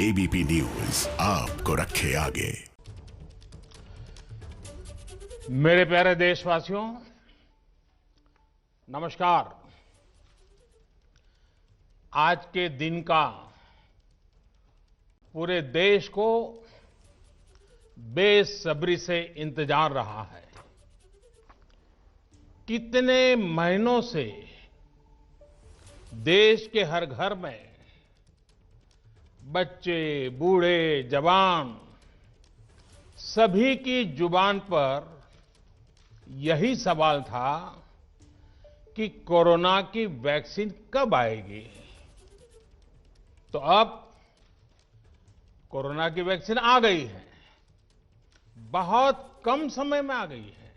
ABP news आपको रखे आगे। मेरे प्यारे देशवासियों, नमस्कार। आज के दिन का पूरे देश को बेसब्री से इंतजार रहा है। कितने महीनों से देश के हर घर में बच्चे, बूढ़े, जवान सभी की जुबान पर यही सवाल था कि कोरोना की वैक्सीन कब आएगी। तो अब कोरोना की वैक्सीन आ गई है, बहुत कम समय में आ गई है।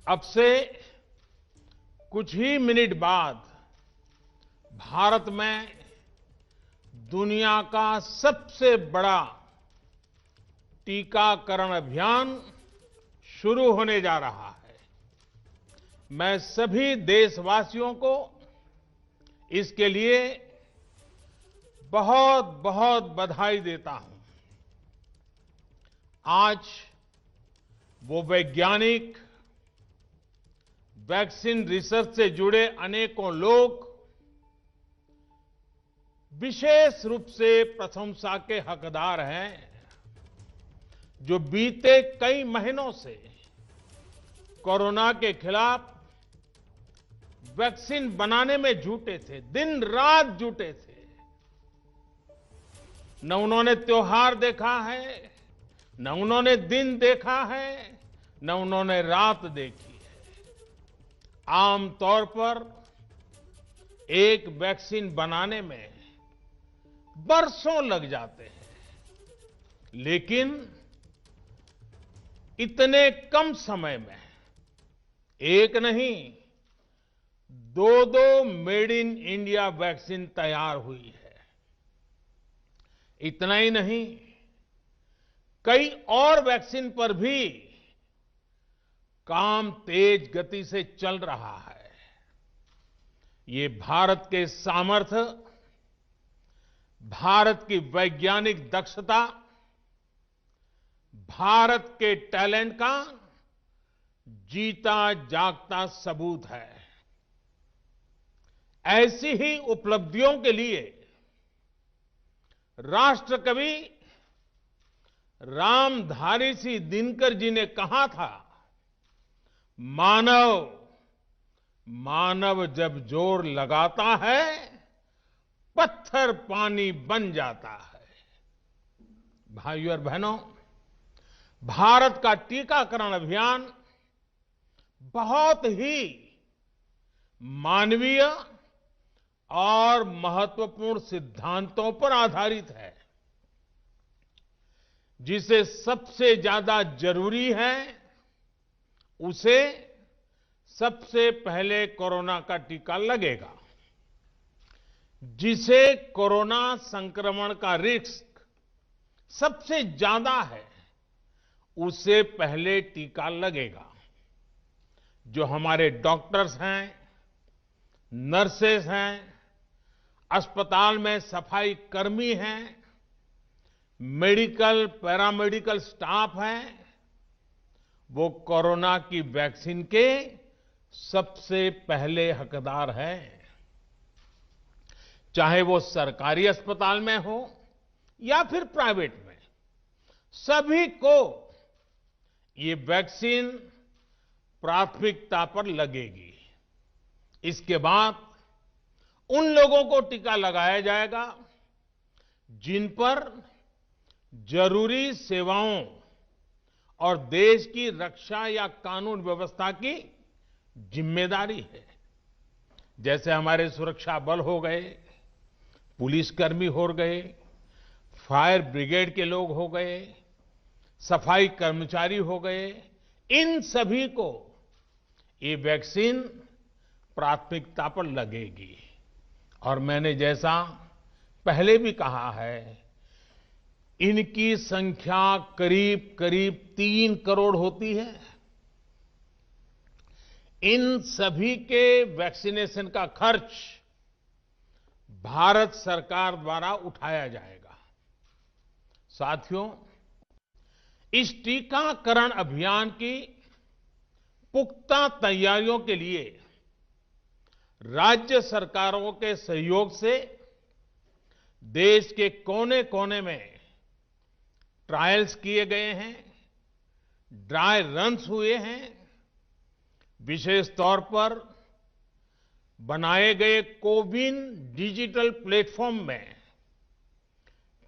अब से कुछ ही मिनट बाद भारत में दुनिया का सबसे बड़ा टीकाकरण अभियान शुरू होने जा रहा है। मैं सभी देशवासियों को इसके लिए बहुत बहुत बधाई देता हूं। आज वो वैज्ञानिक, वैक्सीन रिसर्च से जुड़े अनेकों लोग विशेष रूप से प्रशंसा के हकदार हैं, जो बीते कई महीनों से कोरोना के खिलाफ वैक्सीन बनाने में जुटे थे, दिन रात जुटे थे। न उन्होंने त्योहार देखा है, न उन्होंने दिन देखा है, न उन्होंने रात देखी है। आमतौर पर एक वैक्सीन बनाने में बरसों लग जाते हैं, लेकिन इतने कम समय में एक नहीं, दो मेड इन इंडिया वैक्सीन तैयार हुई है। इतना ही नहीं, कई और वैक्सीन पर भी काम तेज गति से चल रहा है। ये भारत के सामर्थ्य, भारत की वैज्ञानिक दक्षता, भारत के टैलेंट का जीता जागता सबूत है। ऐसी ही उपलब्धियों के लिए राष्ट्रकवि रामधारी सिंह दिनकर जी ने कहा था, मानव जब जोर लगाता है, पत्थर पानी बन जाता है। भाइयों और बहनों, भारत का टीकाकरण अभियान बहुत ही मानवीय और महत्वपूर्ण सिद्धांतों पर आधारित है। जिसे सबसे ज्यादा जरूरी है, उसे सबसे पहले कोरोना का टीका लगेगा। जिसे कोरोना संक्रमण का रिस्क सबसे ज्यादा है, उसे पहले टीका लगेगा। जो हमारे डॉक्टर्स हैं, नर्सेस हैं, अस्पताल में सफाई कर्मी हैं, मेडिकल, पैरामेडिकल स्टाफ हैं, वो कोरोना की वैक्सीन के सबसे पहले हकदार हैं। चाहे वो सरकारी अस्पताल में हो या फिर प्राइवेट में, सभी को ये वैक्सीन प्राथमिकता पर लगेगी। इसके बाद उन लोगों को टीका लगाया जाएगा जिन पर जरूरी सेवाओं और देश की रक्षा या कानून व्यवस्था की जिम्मेदारी है। जैसे हमारे सुरक्षा बल हो गए, पुलिसकर्मी हो गए, फायर ब्रिगेड के लोग हो गए, सफाई कर्मचारी हो गए, इन सभी को ये वैक्सीन प्राथमिकता पर लगेगी। और मैंने जैसा पहले भी कहा है, इनकी संख्या करीब करीब 3 करोड़ होती है। इन सभी के वैक्सीनेशन का खर्च भारत सरकार द्वारा उठाया जाएगा। साथियों, इस टीकाकरण अभियान की पुख्ता तैयारियों के लिए राज्य सरकारों के सहयोग से देश के कोने-कोने में ट्रायल्स किए गए हैं, ड्राई रन्स हुए हैं। विशेष तौर पर बनाए गए कोविन डिजिटल प्लेटफॉर्म में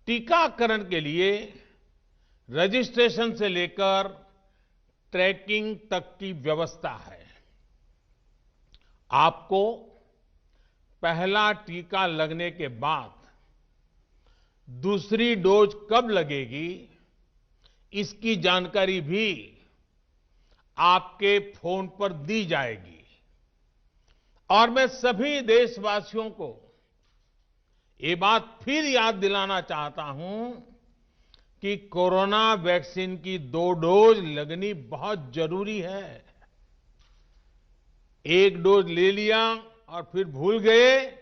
टीकाकरण के लिए रजिस्ट्रेशन से लेकर ट्रैकिंग तक की व्यवस्था है। आपको पहला टीका लगने के बाद दूसरी डोज कब लगेगी, इसकी जानकारी भी आपके फोन पर दी जाएगी। और मैं सभी देशवासियों को ये बात फिर याद दिलाना चाहता हूं कि कोरोना वैक्सीन की 2 डोज लगनी बहुत जरूरी है। एक डोज ले लिया और फिर भूल गए,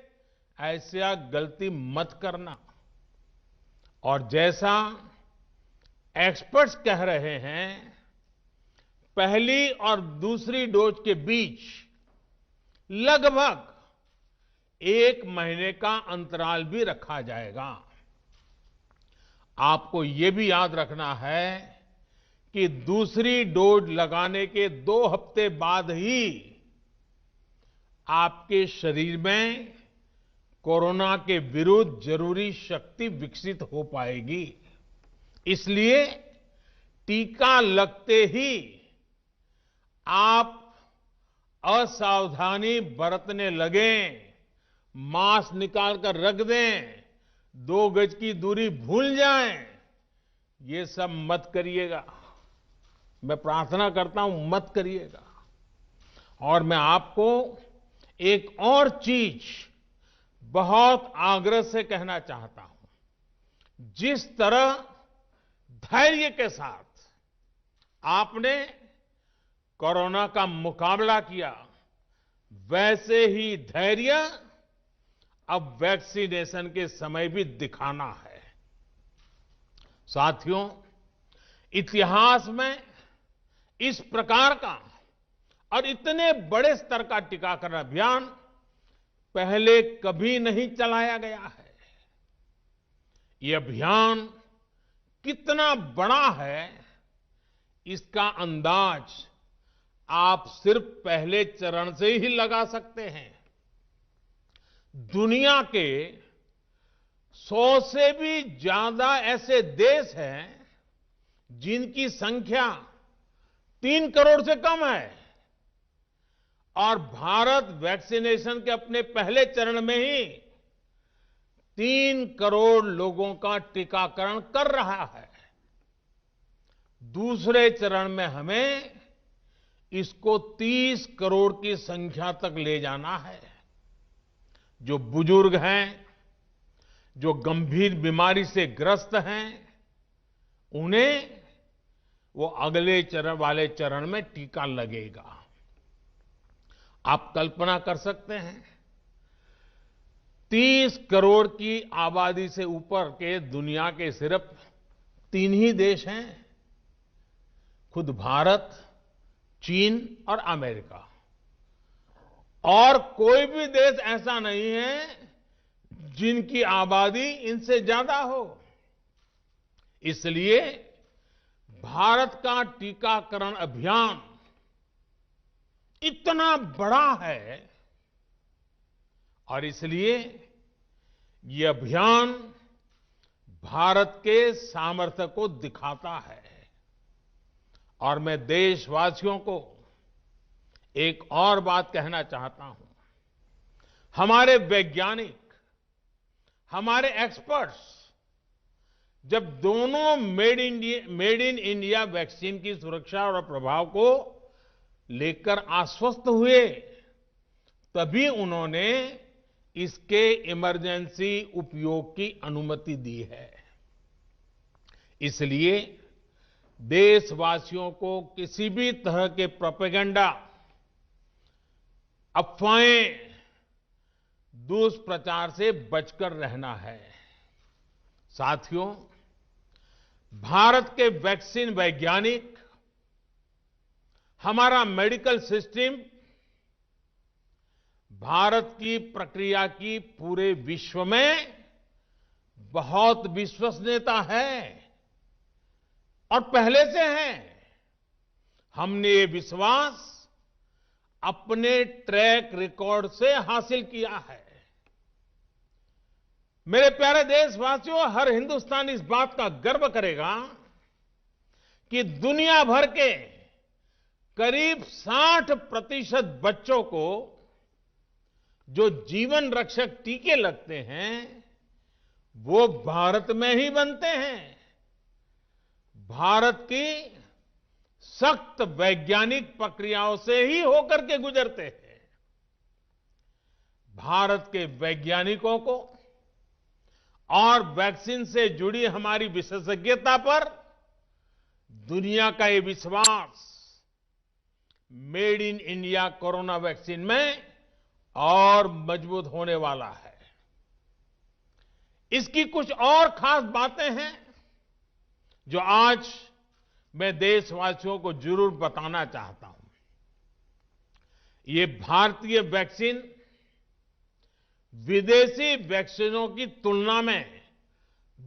ऐसा गलती मत करना। और जैसा एक्सपर्ट्स कह रहे हैं, पहली और दूसरी डोज के बीच लगभग 1 महीने का अंतराल भी रखा जाएगा। आपको ये भी याद रखना है कि दूसरी डोज लगाने के 2 हफ्ते बाद ही आपके शरीर में कोरोना के विरुद्ध जरूरी शक्ति विकसित हो पाएगी। इसलिए टीका लगते ही आप असावधानी बरतने लगें, मास्क निकाल कर रख दें, 2 गज की दूरी भूल जाएं, ये सब मत करिएगा। मैं प्रार्थना करता हूं, मत करिएगा। और मैं आपको एक और चीज बहुत आग्रह से कहना चाहता हूं। जिस तरह धैर्य के साथ आपने कोरोना का मुकाबला किया, वैसे ही धैर्य अब वैक्सीनेशन के समय भी दिखाना है। साथियों, इतिहास में इस प्रकार का और इतने बड़े स्तर का टीकाकरण अभियान पहले कभी नहीं चलाया गया है। ये अभियान कितना बड़ा है, इसका अंदाज आप सिर्फ पहले चरण से ही लगा सकते हैं। दुनिया के 100 से भी ज्यादा ऐसे देश हैं जिनकी संख्या 3 करोड़ से कम है, और भारत वैक्सीनेशन के अपने पहले चरण में ही 3 करोड़ लोगों का टीकाकरण कर रहा है। दूसरे चरण में हमें इसको 30 करोड़ की संख्या तक ले जाना है। जो बुजुर्ग हैं, जो गंभीर बीमारी से ग्रस्त हैं, उन्हें वो अगले चरण में टीका लगेगा। आप कल्पना कर सकते हैं, 30 करोड़ की आबादी से ऊपर के दुनिया के सिर्फ 3 ही देश हैं, खुद भारत, चीन और अमेरिका। और कोई भी देश ऐसा नहीं है जिनकी आबादी इनसे ज्यादा हो। इसलिए भारत का टीकाकरण अभियान इतना बड़ा है, और इसलिए ये अभियान भारत के सामर्थ्य को दिखाता है। और मैं देशवासियों को एक और बात कहना चाहता हूं। हमारे वैज्ञानिक, हमारे एक्सपर्ट्स जब दोनों मेड इन इंडिया वैक्सीन की सुरक्षा और प्रभाव को लेकर आश्वस्त हुए, तभी उन्होंने इसके इमरजेंसी उपयोग की अनुमति दी है। इसलिए देशवासियों को किसी भी तरह के प्रोपेगेंडा, अफवाहें दुष्प्रचार से बचकर रहना है। साथियों, भारत के वैक्सीन वैज्ञानिक, हमारा मेडिकल सिस्टम भारत की प्रक्रिया की पूरे विश्व में बहुत विश्वसनीयता है और पहले से है। हमने ये विश्वास अपने ट्रैक रिकॉर्ड से हासिल किया है। मेरे प्यारे देशवासियों, हर हिंदुस्तानी इस बात का गर्व करेगा कि दुनिया भर के करीब 60% बच्चों को जो जीवन रक्षक टीके लगते हैं वो भारत में ही बनते हैं। भारत की सख्त वैज्ञानिक प्रक्रियाओं से ही होकर के गुजरते हैं। भारत के वैज्ञानिकों को और वैक्सीन से जुड़ी हमारी विशेषज्ञता पर दुनिया का ये विश्वास made in India corona vaccine में और मजबूत होने वाला है। इसकी कुछ और खास बातें हैं जो आज मैं देशवासियों को जरूर बताना चाहता हूं। ये भारतीय वैक्सीन विदेशी वैक्सीनों की तुलना में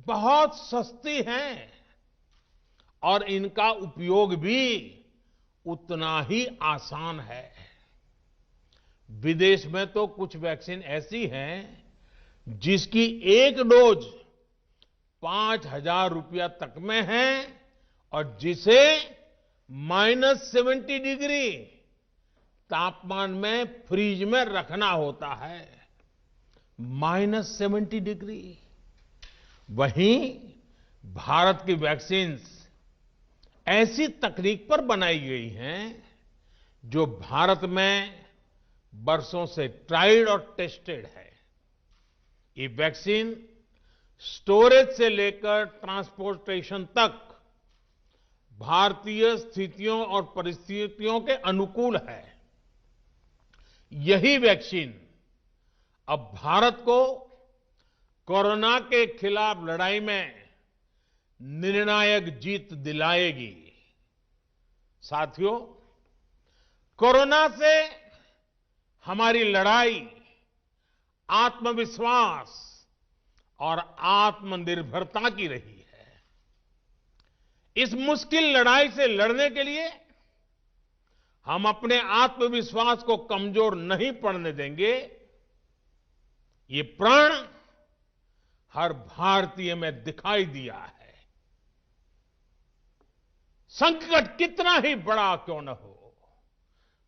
बहुत सस्ती हैं और इनका उपयोग भी उतना ही आसान है। विदेश में तो कुछ वैक्सीन ऐसी हैं जिसकी एक डोज 5,000 रुपया तक में है और जिसे -70 डिग्री तापमान में फ्रीज में रखना होता है। -70 डिग्री। वहीं भारत की वैक्सीन्स ऐसी तकनीक पर बनाई गई हैं जो भारत में बरसों से ट्राइड और टेस्टेड है। ये वैक्सीन स्टोरेज से लेकर ट्रांसपोर्टेशन तक भारतीय स्थितियों और परिस्थितियों के अनुकूल है। यही वैक्सीन अब भारत को कोरोना के खिलाफ लड़ाई में निर्णायक जीत दिलाएगी। साथियों, कोरोना से हमारी लड़ाई आत्मविश्वास और आत्मनिर्भरता की रही है। इस मुश्किल लड़ाई से लड़ने के लिए हम अपने आत्मविश्वास को कमजोर नहीं पड़ने देंगे। ये प्रण हर भारतीय में दिखाई दिया है। संकट कितना ही बड़ा क्यों न हो,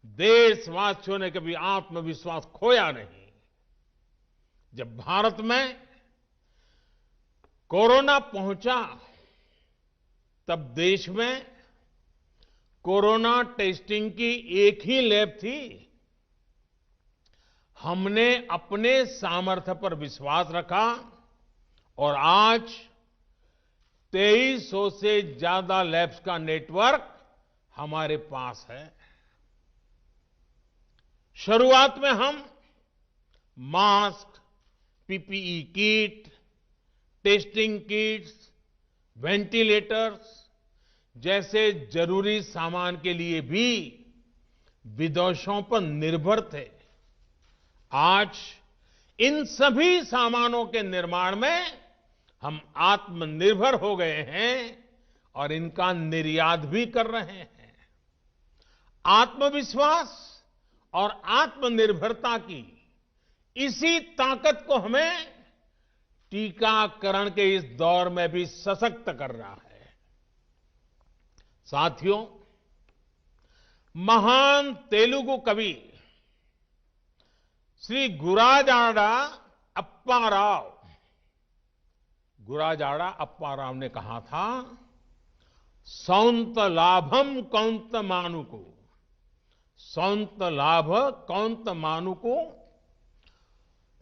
देशवासियों ने कभी आत्मविश्वास खोया नहीं। जब भारत में कोरोना पहुंचा तब देश में कोरोना टेस्टिंग की एक ही लैब थी। हमने अपने सामर्थ्य पर विश्वास रखा और आज 2300 से ज्यादा लैब्स का नेटवर्क हमारे पास है। शुरुआत में हम mask, PPE kit, testing kits, ventilators जैसे जरूरी सामान के लिए भी विदेशों पर निर्भर थे। आज इन सभी सामानों के निर्माण में हम आत्मनिर्भर हो गए हैं और इनका निर्यात भी कर रहे हैं। आत्मविश्वास और आत्मनिर्भरता की इसी ताकत को हमें टीकाकरण के इस दौर में भी सशक्त कर रहा है। साथियों, महान तेलुगु कवि श्री गुराजाड़ा अप्पा राव ने कहा था, सौंत लाभम कौंत मानुको, सौंत लाभ कौंत मानुको,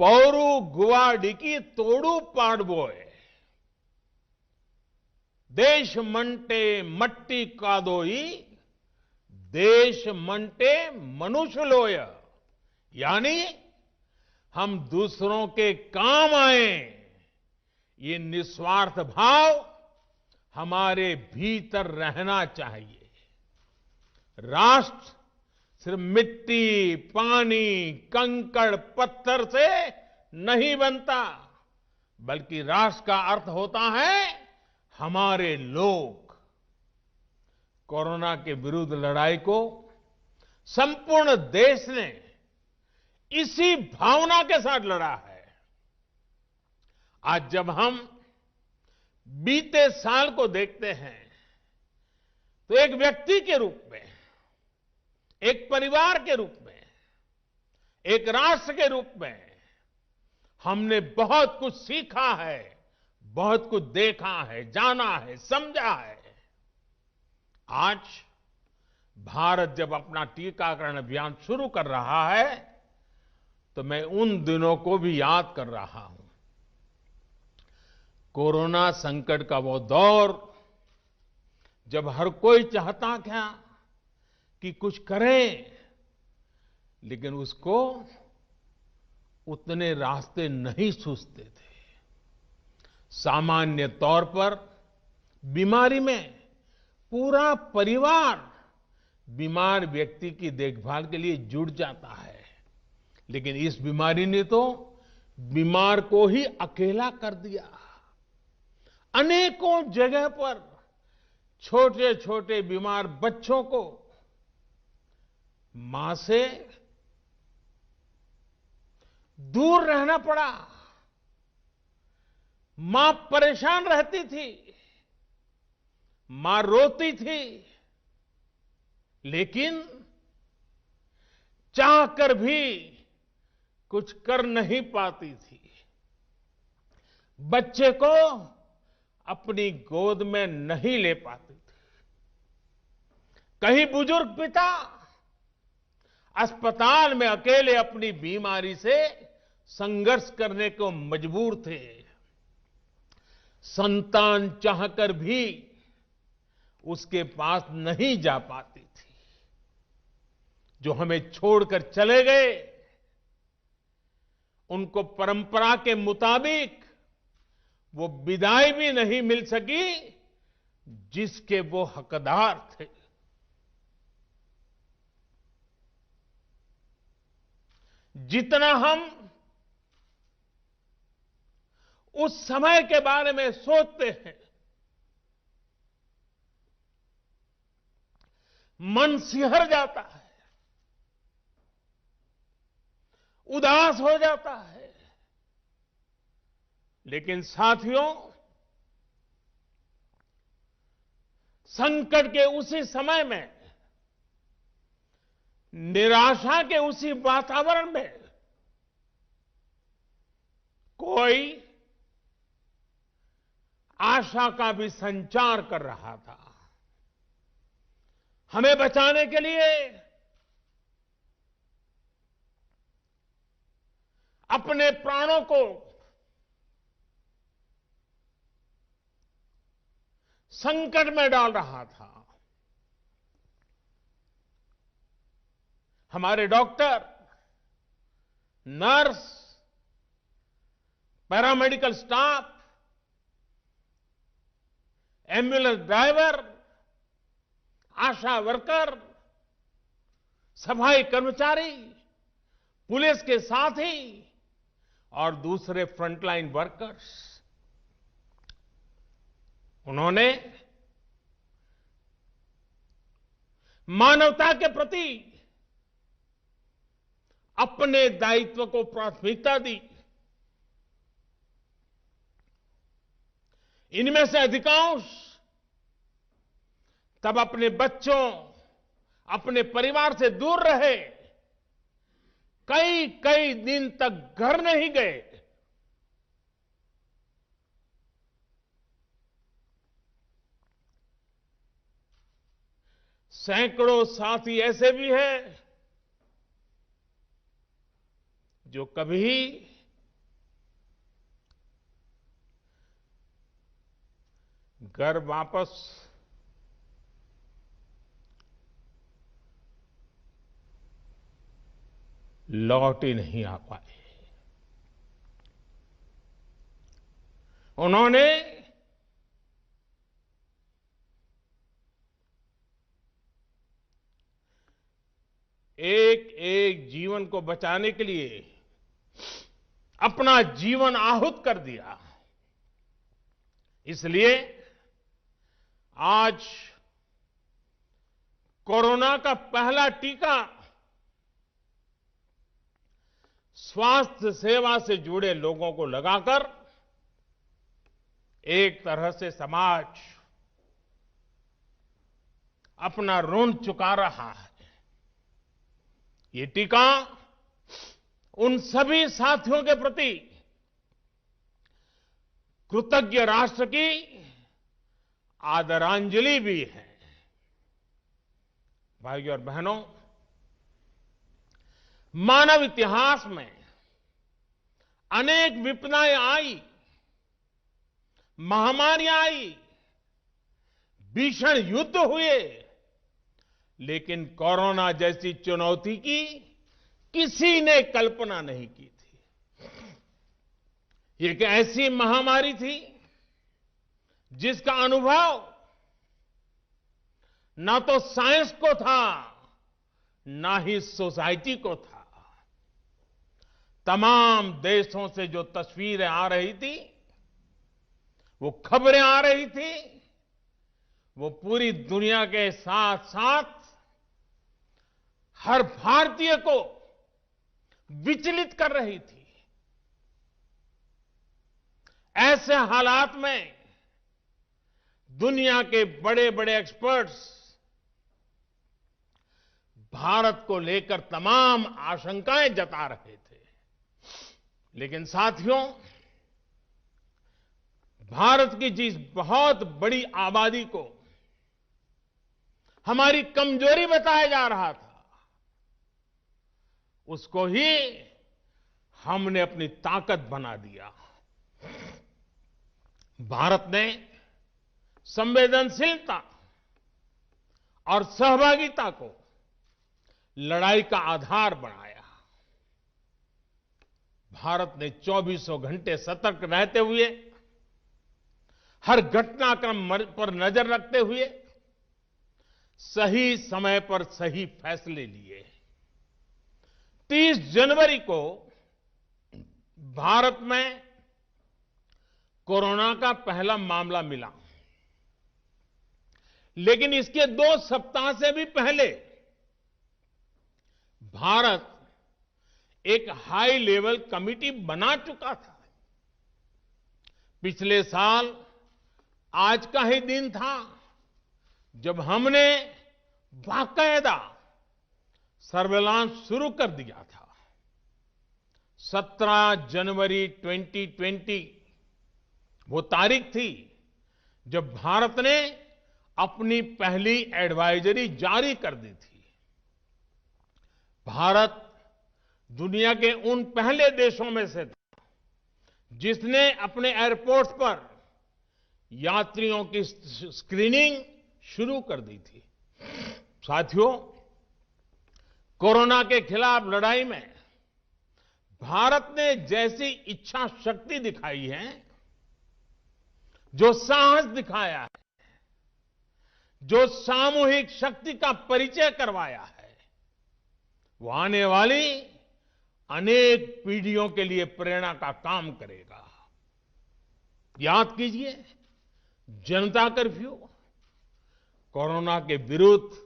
पौरु गुवाडिकी तोड़ू पाड़बोए, देश मंटे मट्टी कादोई, देश मंटे मनुष्य लोय। यानी हम दूसरों के काम आए, ये निस्वार्थ भाव हमारे भीतर रहना चाहिए। राष्ट्र सिर्फ मिट्टी, पानी, कंकड़, पत्थर से नहीं बनता, बल्कि राष्ट्र का अर्थ होता है हमारे लोग। कोरोना के विरुद्ध लड़ाई को संपूर्ण देश ने इसी भावना के साथ लड़ा है। आज जब हम बीते साल को देखते हैं तो एक व्यक्ति के रूप में, एक परिवार के रूप में, एक राष्ट्र के रूप में हमने बहुत कुछ सीखा है, बहुत कुछ देखा है, जाना है, समझा है। आज भारत जब अपना टीकाकरण अभियान शुरू कर रहा है तो मैं उन दिनों को भी याद कर रहा हूं। कोरोना संकट का वो दौर जब हर कोई चाहता क्या कि कुछ करें, लेकिन उसको उतने रास्ते नहीं सूझते थे। सामान्य तौर पर बीमारी में पूरा परिवार बीमार व्यक्ति की देखभाल के लिए जुट जाता है, लेकिन इस बीमारी ने तो बीमार को ही अकेला कर दिया। अनेकों जगह पर छोटे छोटे बीमार बच्चों को मां से दूर रहना पड़ा। मां परेशान रहती थी, मां रोती थी, लेकिन चाहकर भी कुछ कर नहीं पाती थी। बच्चे को अपनी गोद में नहीं ले पाती थी। कहीं बुजुर्ग पिता अस्पताल में अकेले अपनी बीमारी से संघर्ष करने को मजबूर थे। संतान चाहकर भी उसके पास नहीं जा पाती थी। जो हमें छोड़कर चले गए, उनको परंपरा के मुताबिक वो विदाई भी नहीं मिल सकी जिसके वो हकदार थे। जितना हम उस समय के बारे में सोचते हैं, मन सिहर जाता है, उदास हो जाता है। लेकिन साथियों, संकट के उसी समय में, निराशा के उसी वातावरण में कोई आशा का भी संचार कर रहा था। हमें बचाने के लिए अपने प्राणों को संकट में डाल रहा था। हमारे doctor, nurse, paramedical staff, ambulance driver, ASHA worker, सफाई कर्मचारी, पुलिस के साथी और दूसरे फ्रंटलाइन वर्कर्स, उन्होंने मानवता के प्रति अपने दायित्व को प्राथमिकता दी। इनमें से अधिकांश तब अपने बच्चों, अपने परिवार से दूर रहे, कई कई दिन तक घर नहीं गए। सैकड़ों साथी ऐसे भी हैं जो कभी घर वापस लौट ही नहीं आ पाए। उन्होंने एक एक जीवन को बचाने के लिए अपना जीवन आहुत कर दिया। इसलिए आज कोरोना का पहला टीका स्वास्थ्य सेवा से जुड़े लोगों को लगाकर एक तरह से समाज अपना ऋण चुका रहा है। ये टीका उन सभी साथियों के प्रति कृतज्ञ राष्ट्र की आदरांजलि भी है। भाइयों और बहनों, मानव इतिहास में अनेक विपदाएं आई, महामारियां आई, भीषण युद्ध हुए, लेकिन कोरोना जैसी चुनौती की किसी ने कल्पना नहीं की थी। ये एक ऐसी महामारी थी जिसका अनुभव ना तो साइंस को था, ना ही सोसाइटी को था। तमाम देशों से जो तस्वीरें आ रही थी, वो खबरें आ रही थी, वो पूरी दुनिया के साथ साथ हर भारतीय को विचलित कर रही थी। ऐसे हालात में दुनिया के बड़े बड़े एक्सपर्ट्स भारत को लेकर तमाम आशंकाएं जता रहे थे। लेकिन साथियों, भारत की जिस बहुत बड़ी आबादी को हमारी कमजोरी बताया जा रहा था, उसको ही हमने अपनी ताकत बना दिया। भारत ने संवेदनशीलता और सहभागिता को लड़ाई का आधार बनाया। भारत ने 24 घंटे सतर्क रहते हुए, हर घटनाक्रम पर नजर रखते हुए सही समय पर सही फैसले लिए। 30 जनवरी को भारत में कोरोना का पहला मामला मिला, लेकिन इसके 2 सप्ताह से भी पहले भारत एक हाई लेवल कमिटी बना चुका था। पिछले साल आज का ही दिन था जब हमने बाकायदा सर्वेलांस शुरू कर दिया था। 17 जनवरी 2020 वो तारीख थी जब भारत ने अपनी पहली एडवाइजरी जारी कर दी थी। भारत दुनिया के उन पहले देशों में से था जिसने अपने एयरपोर्ट्स पर यात्रियों की स्क्रीनिंग शुरू कर दी थी। साथियों, कोरोना के खिलाफ लड़ाई में भारत ने जैसी इच्छा शक्ति दिखाई है, जो साहस दिखाया है, जो सामूहिक शक्ति का परिचय करवाया है, वो आने वाली अनेक पीढ़ियों के लिए प्रेरणा का काम करेगा। याद कीजिए, जनता कर्फ्यू कोरोना के विरुद्ध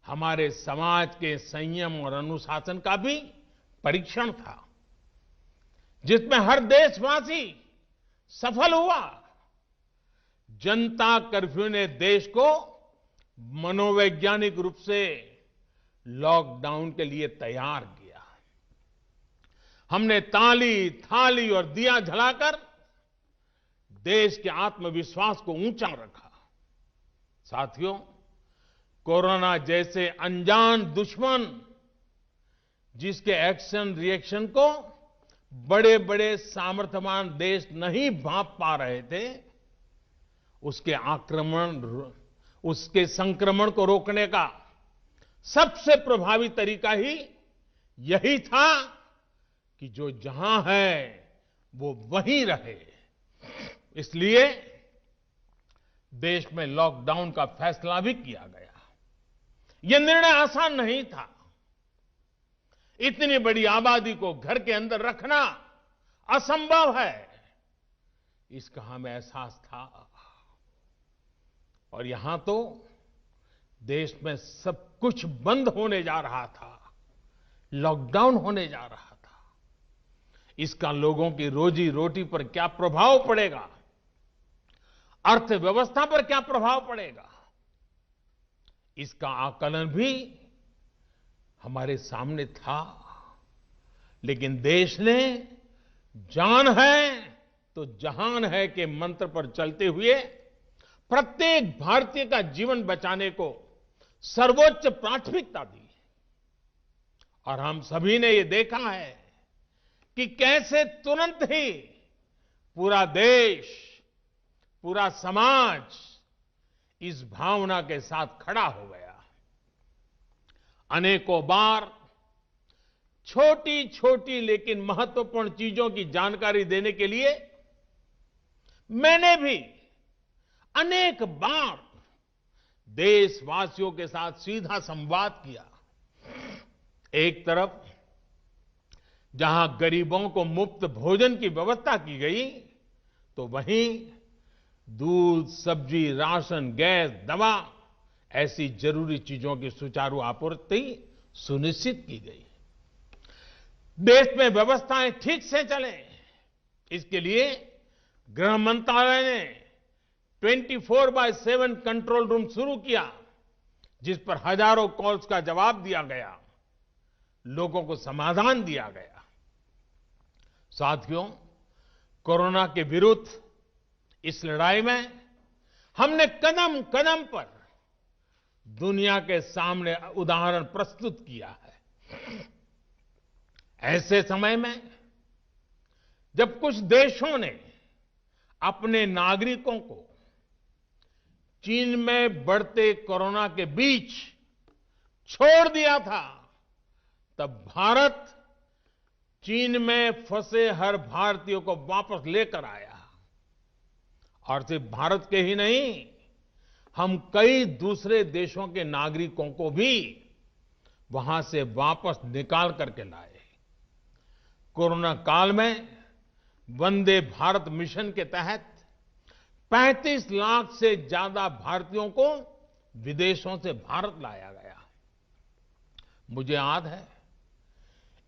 हमारे समाज के संयम और अनुशासन का भी परीक्षण था, जिसमें हर देशवासी सफल हुआ। जनता कर्फ्यू ने देश को मनोवैज्ञानिक रूप से लॉकडाउन के लिए तैयार किया। हमने ताली, थाली और दिया जलाकर देश के आत्मविश्वास को ऊंचा रखा। साथियों, कोरोना जैसे अनजान दुश्मन जिसके एक्शन रिएक्शन को बड़े बड़े सामर्थ्यवान देश नहीं भांप पा रहे थे, उसके संक्रमण को रोकने का सबसे प्रभावी तरीका ही यही था कि जो जहां है वो वहीं रहे। इसलिए देश में लॉकडाउन का फैसला भी किया गया। यह निर्णय आसान नहीं था। इतनी बड़ी आबादी को घर के अंदर रखना असंभव है, इसका हमें एहसास था। और यहां तो देश में सब कुछ बंद होने जा रहा था, लॉकडाउन होने जा रहा था। इसका लोगों की रोजी रोटी पर क्या प्रभाव पड़ेगा, अर्थव्यवस्था पर क्या प्रभाव पड़ेगा, इसका आकलन भी हमारे सामने था। लेकिन देश ने जान है तो जहान है के मंत्र पर चलते हुए प्रत्येक भारतीय का जीवन बचाने को सर्वोच्च प्राथमिकता दी। और हम सभी ने ये देखा है कि कैसे तुरंत ही पूरा देश, पूरा समाज इस भावना के साथ खड़ा हो गया। अनेकों बार छोटी छोटी लेकिन महत्वपूर्ण चीजों की जानकारी देने के लिए मैंने भी अनेक बार देशवासियों के साथ सीधा संवाद किया। एक तरफ जहां गरीबों को मुफ्त भोजन की व्यवस्था की गई, तो वहीं दूध, सब्जी, राशन, गैस, दवा ऐसी जरूरी चीजों की सुचारू आपूर्ति सुनिश्चित की गई। देश में व्यवस्थाएं ठीक से चलें, इसके लिए गृह मंत्रालय ने 24/7 कंट्रोल रूम शुरू किया, जिस पर हजारों कॉल्स का जवाब दिया गया, लोगों को समाधान दिया गया। साथियों, कोरोना के विरुद्ध इस लड़ाई में हमने कदम कदम पर दुनिया के सामने उदाहरण प्रस्तुत किया है। ऐसे समय में जब कुछ देशों ने अपने नागरिकों को चीन में बढ़ते कोरोना के बीच छोड़ दिया था, तब भारत चीन में फंसे हर भारतीय को वापस लेकर आया। और सिर्फ भारत के ही नहीं, हम कई दूसरे देशों के नागरिकों को भी वहां से वापस निकाल करके लाए। कोरोना काल में वंदे भारत मिशन के तहत 35 लाख से ज्यादा भारतीयों को विदेशों से भारत लाया गया। मुझे याद है,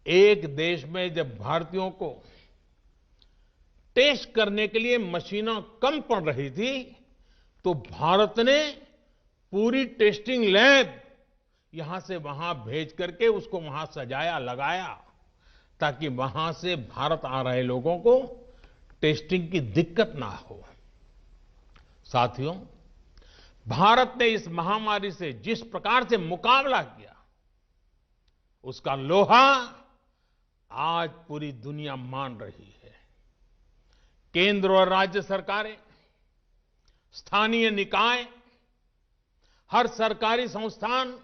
एक देश में जब भारतीयों को टेस्ट करने के लिए मशीनें कम पड़ रही थी, तो भारत ने पूरी टेस्टिंग लैब यहां से वहां भेज करके उसको वहां सजाया, लगाया, ताकि वहां से भारत आ रहे लोगों को टेस्टिंग की दिक्कत ना हो। साथियों, भारत ने इस महामारी से जिस प्रकार से मुकाबला किया, उसका लोहा आज पूरी दुनिया मान रही है। केंद्र और राज्य सरकारें, स्थानीय निकाय, हर सरकारी संस्थान,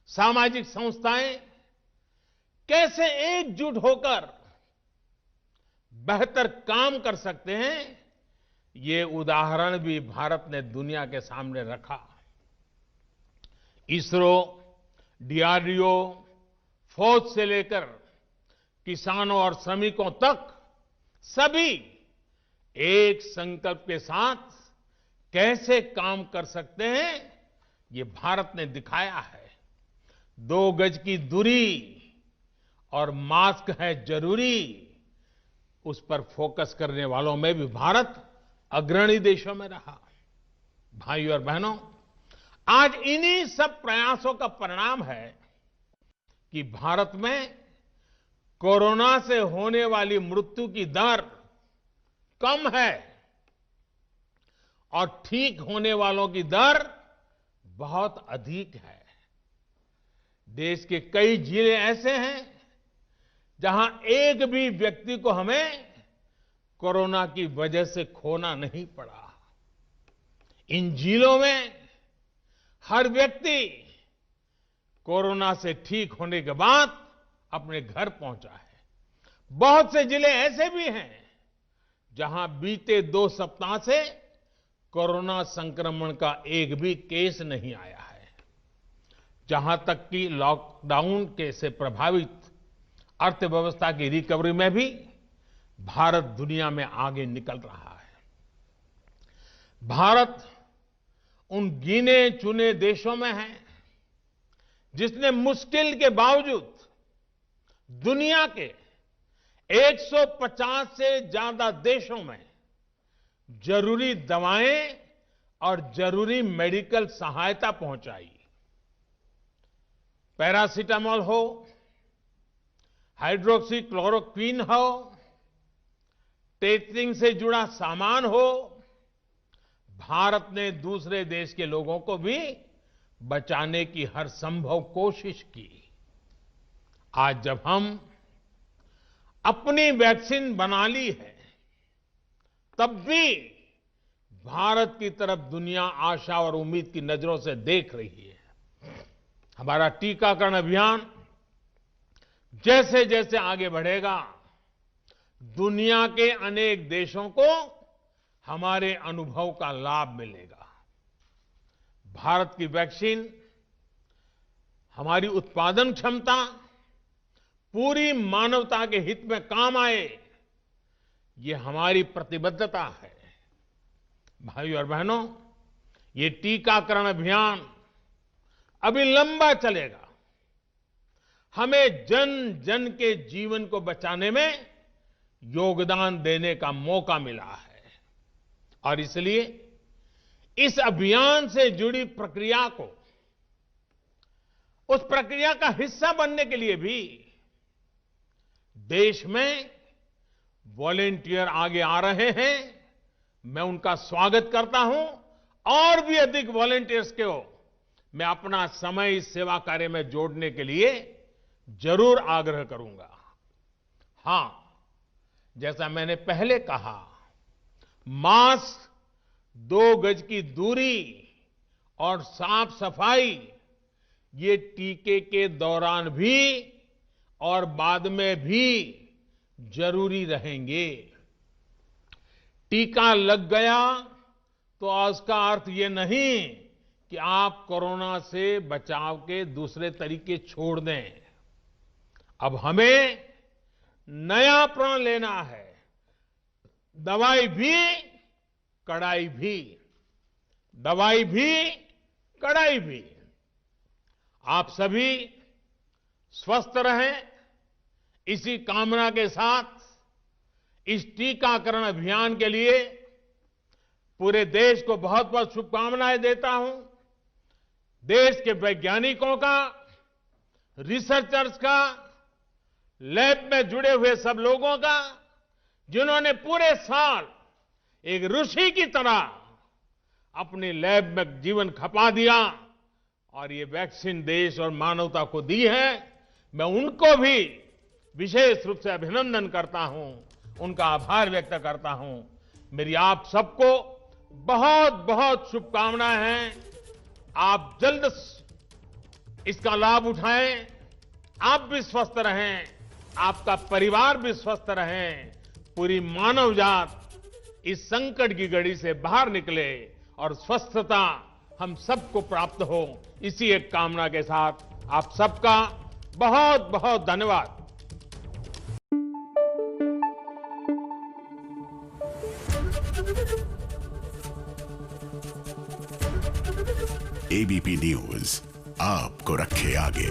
सामाजिक संस्थाएं कैसे एकजुट होकर बेहतर काम कर सकते हैं, ये उदाहरण भी भारत ने दुनिया के सामने रखा। इसरो, डीआरडीओ, फौज से लेकर किसानों और श्रमिकों तक सभी एक संकल्प के साथ कैसे काम कर सकते हैं, ये भारत ने दिखाया है। 2 गज की दूरी और मास्क है जरूरी, उस पर फोकस करने वालों में भी भारत अग्रणी देशों में रहा। भाइयों और बहनों, आज इन्हीं सब प्रयासों का परिणाम है कि भारत में कोरोना से होने वाली मृत्यु की दर कम है और ठीक होने वालों की दर बहुत अधिक है। देश के कई जिले ऐसे हैं जहां एक भी व्यक्ति को हमें कोरोना की वजह से खोना नहीं पड़ा। इन जिलों में हर व्यक्ति कोरोना से ठीक होने के बाद अपने घर पहुंचा है। बहुत से जिले ऐसे भी हैं जहां बीते 2 सप्ताह से कोरोना संक्रमण का एक भी केस नहीं आया है, जहां तक कि लॉकडाउन के से प्रभावित अर्थव्यवस्था की रिकवरी में भी भारत दुनिया में आगे निकल रहा है। भारत उन गिने चुने देशों में है जिसने मुश्किल के बावजूद दुनिया के 150 से ज्यादा देशों में जरूरी दवाएं और जरूरी मेडिकल सहायता पहुंचाई। पैरासीटामोल हो, हाइड्रोक्सी क्लोरोक्विन हो, टेस्टिंग से जुड़ा सामान हो, भारत ने दूसरे देश के लोगों को भी बचाने की हर संभव कोशिश की। आज जब हम अपनी वैक्सीन बना ली है, तब भी भारत की तरफ दुनिया आशा और उम्मीद की नजरों से देख रही है। हमारा टीकाकरण अभियान जैसे जैसे आगे बढ़ेगा, दुनिया के अनेक देशों को हमारे अनुभव का लाभ मिलेगा। भारत की वैक्सीन, हमारी उत्पादन क्षमता पूरी मानवता के हित में काम आए, ये हमारी प्रतिबद्धता है। भाइयों और बहनों, ये टीकाकरण अभियान अभी लंबा चलेगा। हमें जन जन के जीवन को बचाने में योगदान देने का मौका मिला है और इसलिए इस अभियान से जुड़ी प्रक्रिया को, उस प्रक्रिया का हिस्सा बनने के लिए भी देश में वॉलेंटियर आगे आ रहे हैं। मैं उनका स्वागत करता हूं और भी अधिक वॉलेंटियर्स को मैं अपना समय इस सेवा कार्य में जोड़ने के लिए जरूर आग्रह करूंगा। हां, जैसा मैंने पहले कहा, मास्क, 2 गज की दूरी और साफ सफाई ये टीके के दौरान भी और बाद में भी जरूरी रहेंगे। टीका लग गया तो उसका अर्थ ये नहीं कि आप कोरोना से बचाव के दूसरे तरीके छोड़ दें। अब हमें नया प्रण लेना है। दवाई भी, कड़ाई भी। दवाई भी, कड़ाई भी। आप सभी स्वस्थ रहें, इसी कामना के साथ इस टीकाकरण अभियान के लिए पूरे देश को बहुत बहुत शुभकामनाएं देता हूं। देश के वैज्ञानिकों का, रिसर्चर्स का, लैब में जुड़े हुए सब लोगों का, जिन्होंने पूरे साल एक ऋषि की तरह अपनी लैब में जीवन खपा दिया और ये वैक्सीन देश और मानवता को दी है। मैं उनको भी विशेष रूप से अभिनंदन करता हूं, उनका आभार व्यक्त करता हूं। मेरी आप सबको बहुत बहुत शुभकामनाएं हैं। आप जल्द इसका लाभ उठाएं, आप भी स्वस्थ रहें, आपका परिवार भी स्वस्थ रहें, पूरी मानव जात इस संकट की घड़ी से बाहर निकले और स्वस्थता हम सबको प्राप्त हो। इसी एक कामना के साथ आप सबका बहुत बहुत धन्यवाद। एबीपी न्यूज आपको रखे आगे।